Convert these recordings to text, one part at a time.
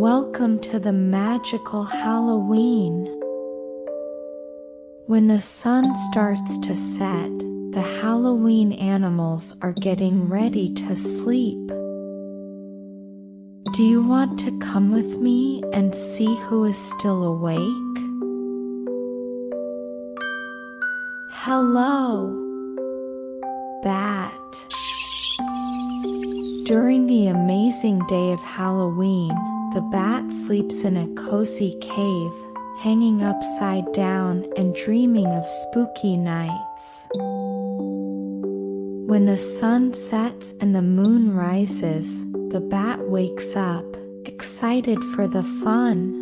Welcome to the magical Halloween. When the sun starts to set, the Halloween animals are getting ready to sleep. Do you want to come with me and see who is still awake? Hello, Bat. During the amazing day of Halloween, the bat sleeps in a cozy cave, hanging upside down and dreaming of spooky nights. When the sun sets and the moon rises, the bat wakes up, excited for the fun.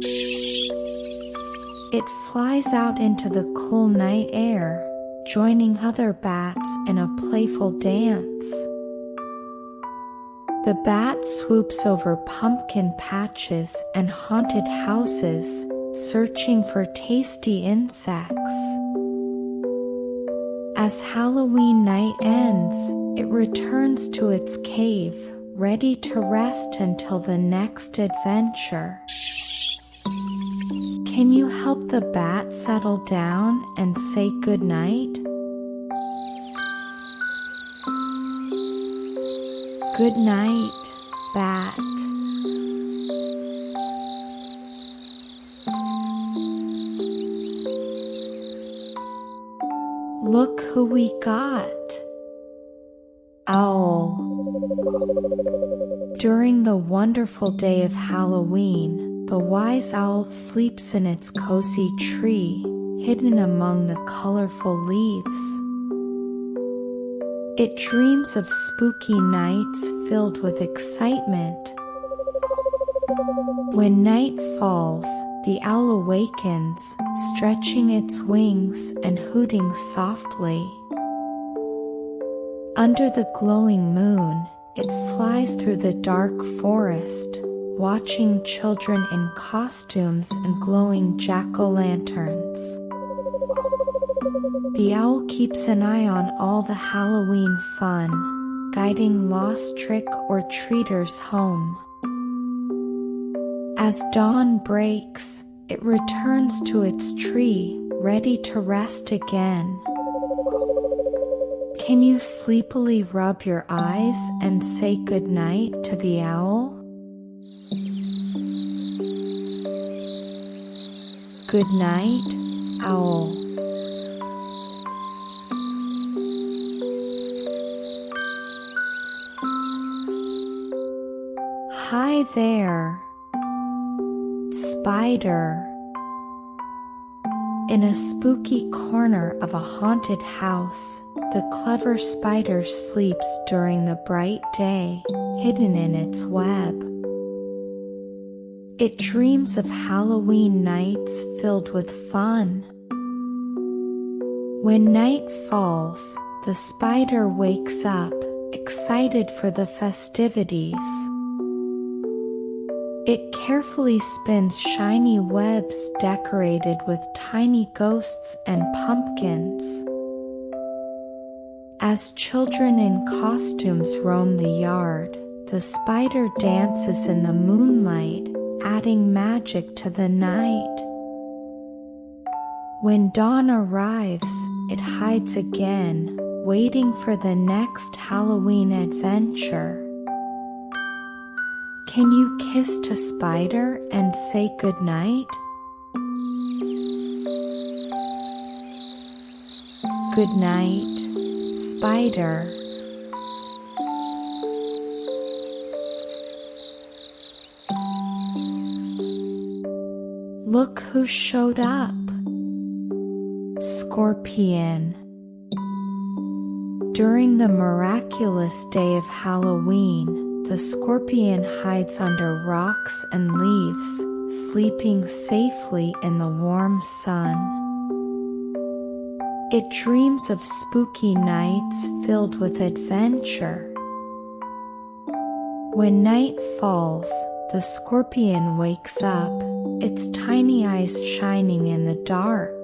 It flies out into the cool night air, joining other bats in a playful dance. The bat swoops over pumpkin patches and haunted houses, searching for tasty insects. As Halloween night ends, it returns to its cave, ready to rest until the next adventure. Can you help the bat settle down and say goodnight? Good night, Bat. Look who we got. Owl. During the wonderful day of Halloween, the wise owl sleeps in its cozy tree, hidden among the colorful leaves. It dreams of spooky nights filled with excitement. When night falls, the owl awakens, stretching its wings and hooting softly. Under the glowing moon, it flies through the dark forest, watching children in costumes and glowing jack-o'-lanterns. The owl keeps an eye on all the Halloween fun, guiding lost trick-or-treaters home. As dawn breaks, it returns to its tree, ready to rest again. Can you sleepily rub your eyes and say goodnight to the owl? Good night, owl. Hi there, Spider. In a spooky corner of a haunted house, the clever spider sleeps during the bright day, hidden in its web. It dreams of Halloween nights filled with fun. When night falls, the spider wakes up, excited for the festivities. It carefully spins shiny webs decorated with tiny ghosts and pumpkins. As children in costumes roam the yard, the spider dances in the moonlight, adding magic to the night. When dawn arrives, it hides again, waiting for the next Halloween adventure. Can you kiss to Spider and say goodnight? Good night, Spider. Look who showed up. Scorpion. During the miraculous day of Halloween, the scorpion hides under rocks and leaves, sleeping safely in the warm sun. It dreams of spooky nights filled with adventure. When night falls, the scorpion wakes up, its tiny eyes shining in the dark.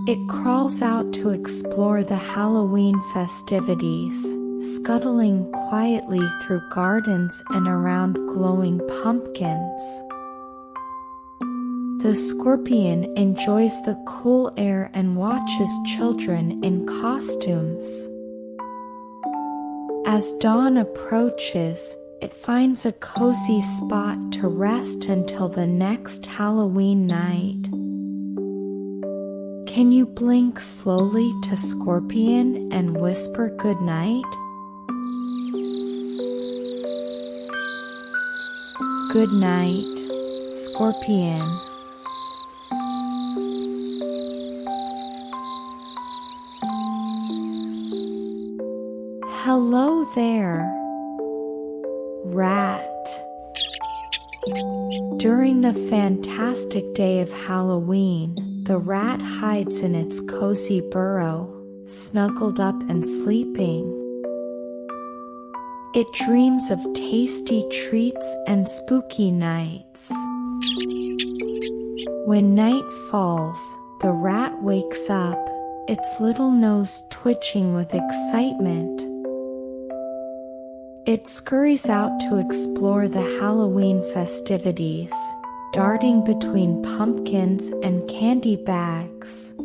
It crawls out to explore the Halloween festivities, scuttling quietly through gardens and around glowing pumpkins. The scorpion enjoys the cool air and watches children in costumes. As dawn approaches, it finds a cozy spot to rest until the next Halloween night. Can you blink slowly to Scorpion and whisper goodnight? Good night, Scorpion. Hello there, Rat. During the fantastic day of Halloween, the rat hides in its cozy burrow, snuggled up and sleeping. It dreams of tasty treats and spooky nights. When night falls, the rat wakes up, its little nose twitching with excitement. It scurries out to explore the Halloween festivities, darting between pumpkins and candy bags.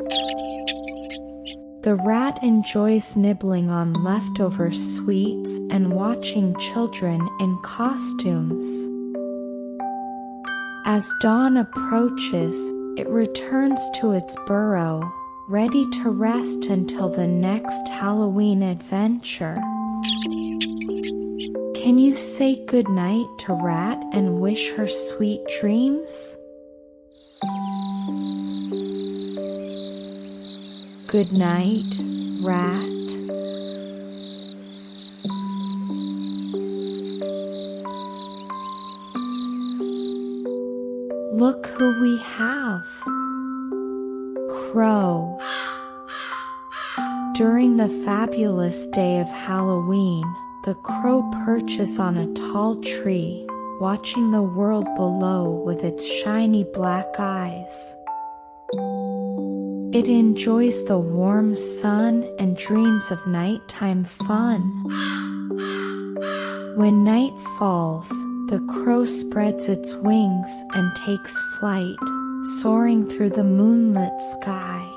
The rat enjoys nibbling on leftover sweets and watching children in costumes. As dawn approaches, it returns to its burrow, ready to rest until the next Halloween adventure. Can you say goodnight to Rat and wish her sweet dreams? Good night, Rat. Look who we have. Crow. During the fabulous day of Halloween, the crow perches on a tall tree, watching the world below with its shiny black eyes. It enjoys the warm sun and dreams of nighttime fun. When night falls, the crow spreads its wings and takes flight, soaring through the moonlit sky.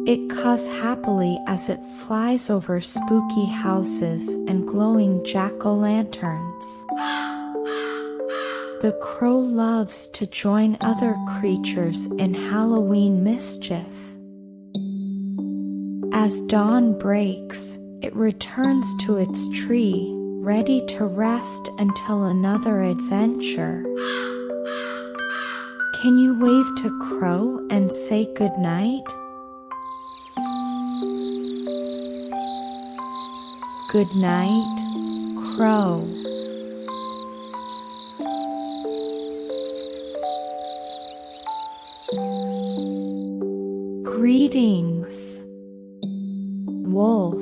It caws happily as it flies over spooky houses and glowing jack-o'-lanterns. The crow loves to join other creatures in Halloween mischief. As dawn breaks, it returns to its tree, ready to rest until another adventure. Can you wave to Crow and say goodnight? Good night, Crow. Greetings, Wolf.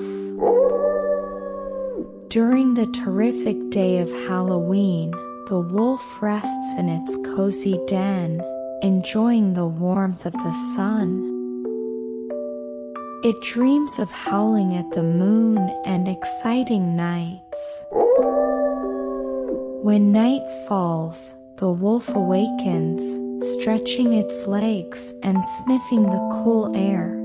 During the terrific day of Halloween, the wolf rests in its cozy den, enjoying the warmth of the sun. It dreams of howling at the moon and exciting nights. When night falls, the wolf awakens, stretching its legs and sniffing the cool air.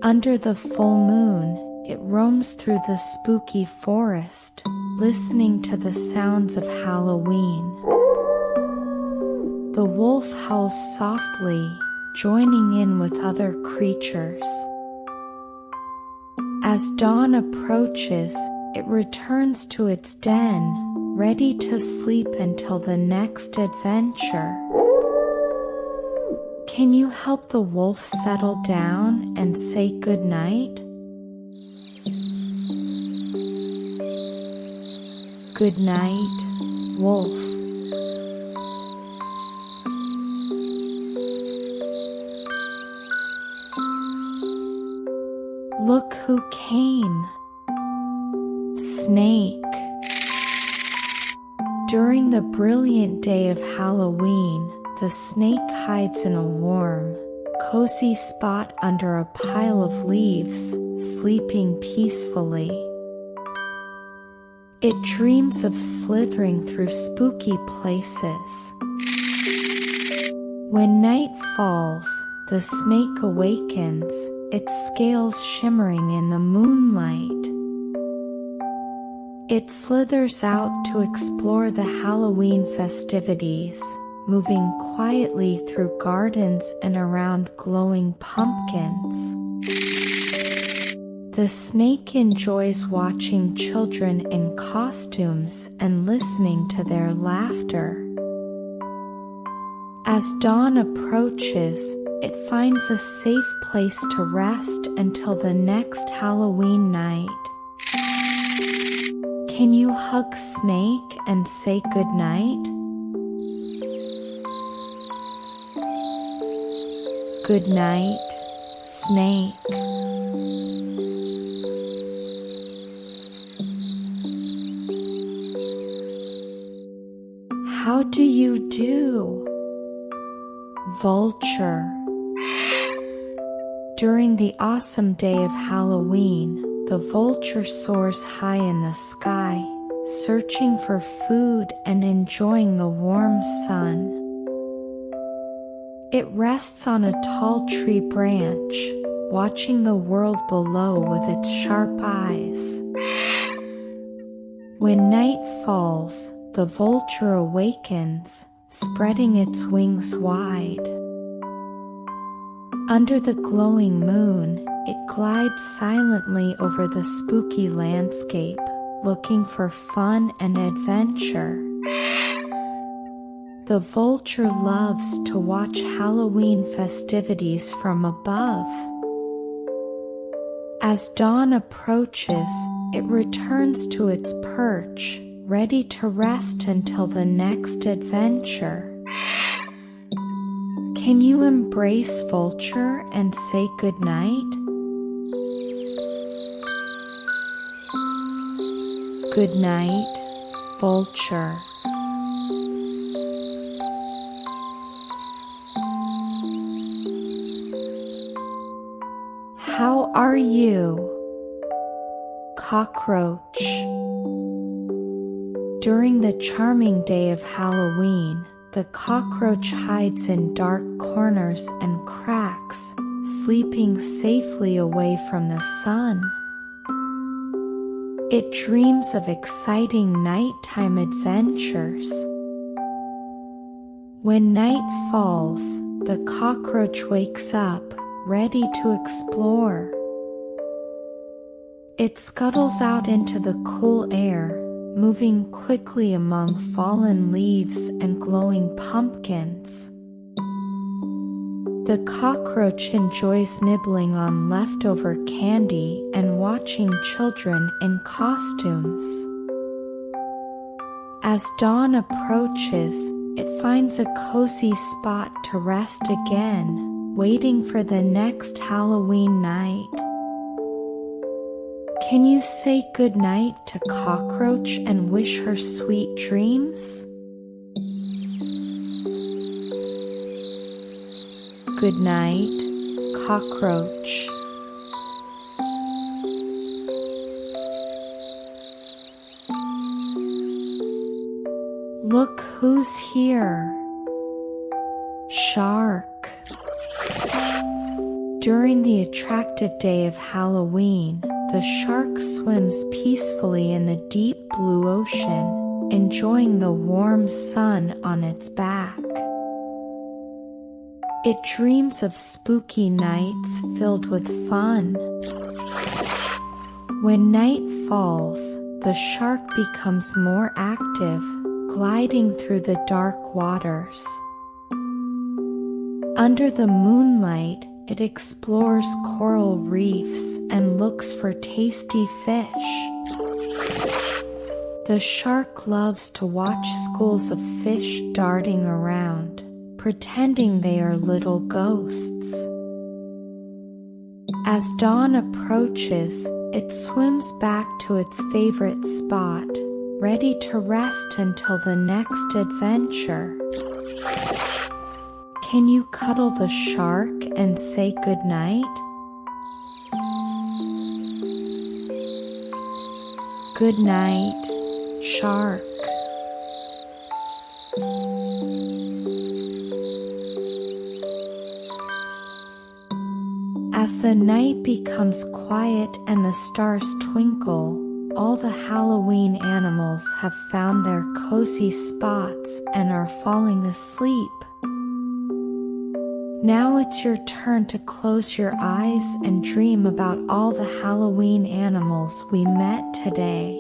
Under the full moon, it roams through the spooky forest, listening to the sounds of Halloween. The wolf howls softly, joining in with other creatures. As dawn approaches, it returns to its den, ready to sleep until the next adventure. Can you help the wolf settle down and say goodnight? Good night, Wolf. Look who came. Snake. During the brilliant day of Halloween, the snake hides in a warm, cozy spot under a pile of leaves, sleeping peacefully. It dreams of slithering through spooky places. When night falls, the snake awakens, its scales shimmering in the moonlight. It slithers out to explore the Halloween festivities, moving quietly through gardens and around glowing pumpkins. The snake enjoys watching children in costumes and listening to their laughter. As dawn approaches, it finds a safe place to rest until the next Halloween night. Can you hug Snake and say goodnight? Goodnight, Snake. How do you do, Vulture? During the awesome day of Halloween, the vulture soars high in the sky, searching for food and enjoying the warm sun. It rests on a tall tree branch, watching the world below with its sharp eyes. When night falls, the vulture awakens, spreading its wings wide. Under the glowing moon, it glides silently over the spooky landscape, looking for fun and adventure. The vulture loves to watch Halloween festivities from above. As dawn approaches, it returns to its perch, ready to rest until the next adventure. Can you embrace Vulture and say goodnight? Goodnight, Vulture. How are you, Cockroach? During the charming day of Halloween, the cockroach hides in dark corners and cracks, sleeping safely away from the sun. It dreams of exciting nighttime adventures. When night falls, the cockroach wakes up, ready to explore. It scuttles out into the cool air, moving quickly among fallen leaves and glowing pumpkins. The cockroach enjoys nibbling on leftover candy and watching children in costumes. As dawn approaches, it finds a cozy spot to rest again, waiting for the next Halloween night. Can you say goodnight to Cockroach and wish her sweet dreams? Goodnight, Cockroach. Look who's here, Shark. During the attractive day of Halloween, the shark swims peacefully in the deep blue ocean, enjoying the warm sun on its back. It dreams of spooky nights filled with fun. When night falls, the shark becomes more active, gliding through the dark waters. Under the moonlight, it explores coral reefs and looks for tasty fish. The shark loves to watch schools of fish darting around, pretending they are little ghosts. As dawn approaches, it swims back to its favorite spot, ready to rest until the next adventure. Can you cuddle the shark and say goodnight? Goodnight, Shark. As the night becomes quiet and the stars twinkle, all the Halloween animals have found their cozy spots and are falling asleep. Now it's your turn to close your eyes and dream about all the Halloween animals we met today.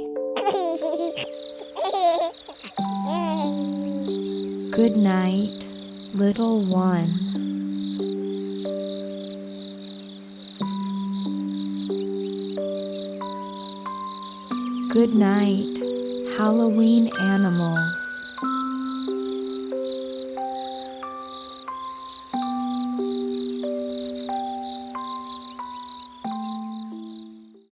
Good night, little one. Good night, Halloween animals.